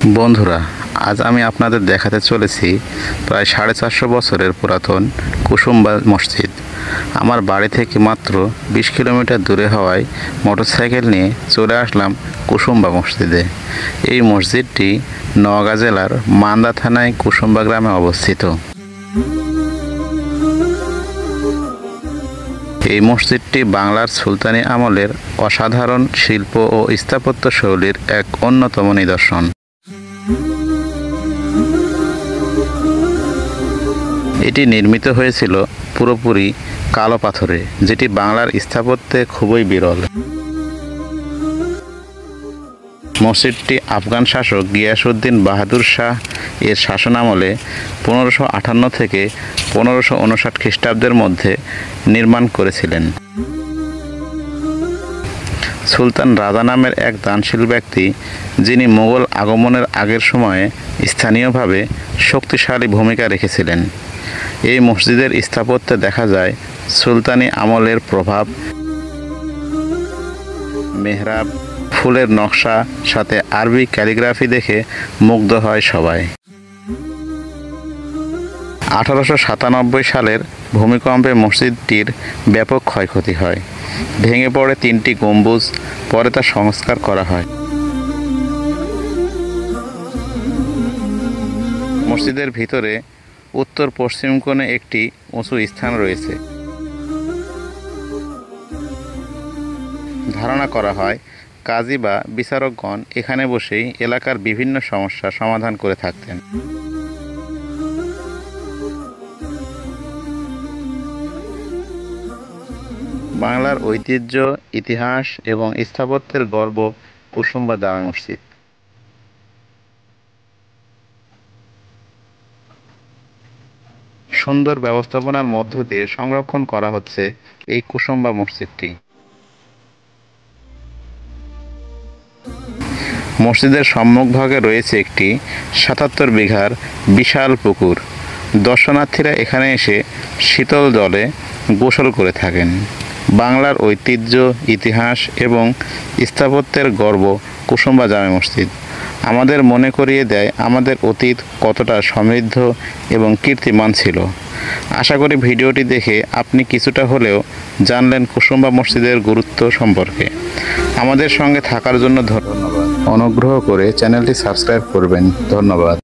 বন্ধুরা, আজ আমি আপনাদের দেখাতে চলেছি প্রায় 450 বছরের পুরাতন কুসুম্বা মসজিদ। আমার বাড়ি থেকে মাত্র 20 কিলোমিটার দূরে হওয়ায় মোটরসাইকেল নিয়ে চলে আসলাম কুসুম্বা মসজিদে। এই মসজিদটি নওগাঁ জেলার মান্দা থানায় কুসুম্বা গ্রামে অবস্থিত। এই মসজিদটি বাংলার সুলতানি আমলের অসাধারণ শিল্প ও স্থাপত্য শৈলীর এক অন্যতম নিদর্শন। এটি নির্মিত হয়েছিল পুরোপুরি কালো পাথরে, যেটি বাংলার স্থাপত্যে খুবই বিরল। মসজিদটি আফগান শাসক গিয়াসউদ্দিন বাহাদুর শাহ এর শাসনামলে 1558 থেকে 1559 খ্রিস্টাব্দের মধ্যে নির্মাণ করেছিলেন। সুলতান রাজা নামের এক দানশীল ব্যক্তি, যিনি মোগল আগমনের আগের সময়ে স্থানীয়ভাবে শক্তিশালী ভূমিকা রেখেছিলেন। এই মসজিদের স্থাপত্যে দেখা যায় সুলতানি আমলের প্রভাব। মেহরাব, ফুলের নকশা সাথে আরবি ক্যালিগ্রাফি দেখে মুগ্ধ হয় সবাই। 1897 সালের ভূমিকম্পে মসজিদটির ব্যাপক ক্ষয়ক্ষতি হয়, ভেঙে পড়ে 3টি গম্বুজ। পরে তা সংস্কার করা হয়। মসজিদের ভিতরে উত্তর পশ্চিম কোণে একটি উঁচু স্থান রয়েছে। ধারণা করা হয় কাজী বা বিচারকগণ এখানে বসেই এলাকার বিভিন্ন সমস্যা সমাধান করে থাকতেন। বাংলার ঐতিহ্য, ইতিহাস এবং স্থাপত্যের গর্ব কুসুম্বা জামে মসজিদ। সুন্দর ব্যবস্থাপনার মধ্য দিয়ে সংরক্ষণ করা হচ্ছে এই কুসুম্বা মসজিদটি। মসজিদের সম্মুখভাগে রয়েছে একটি 77 বিঘার বিশাল পুকুর। দর্শনার্থীরা এখানে এসে শীতল জলে গোসল করে থাকেন। বাংলার ঐতিহ্য, ইতিহাস এবং স্থাপত্যের গর্ব কুসুম্বা জামে মসজিদ আমাদের মনে করিয়ে দেয় আমাদের অতীত কতটা সমৃদ্ধ এবং কীর্তিমান ছিল। আশা করি ভিডিওটি দেখে আপনি কিছুটা হলেও জানলেন কুসুম্বা মসজিদের গুরুত্ব সম্পর্কে। আমাদের সঙ্গে থাকার জন্য ধন্যবাদ। অনুগ্রহ করে চ্যানেলটি সাবস্ক্রাইব করবেন। ধন্যবাদ।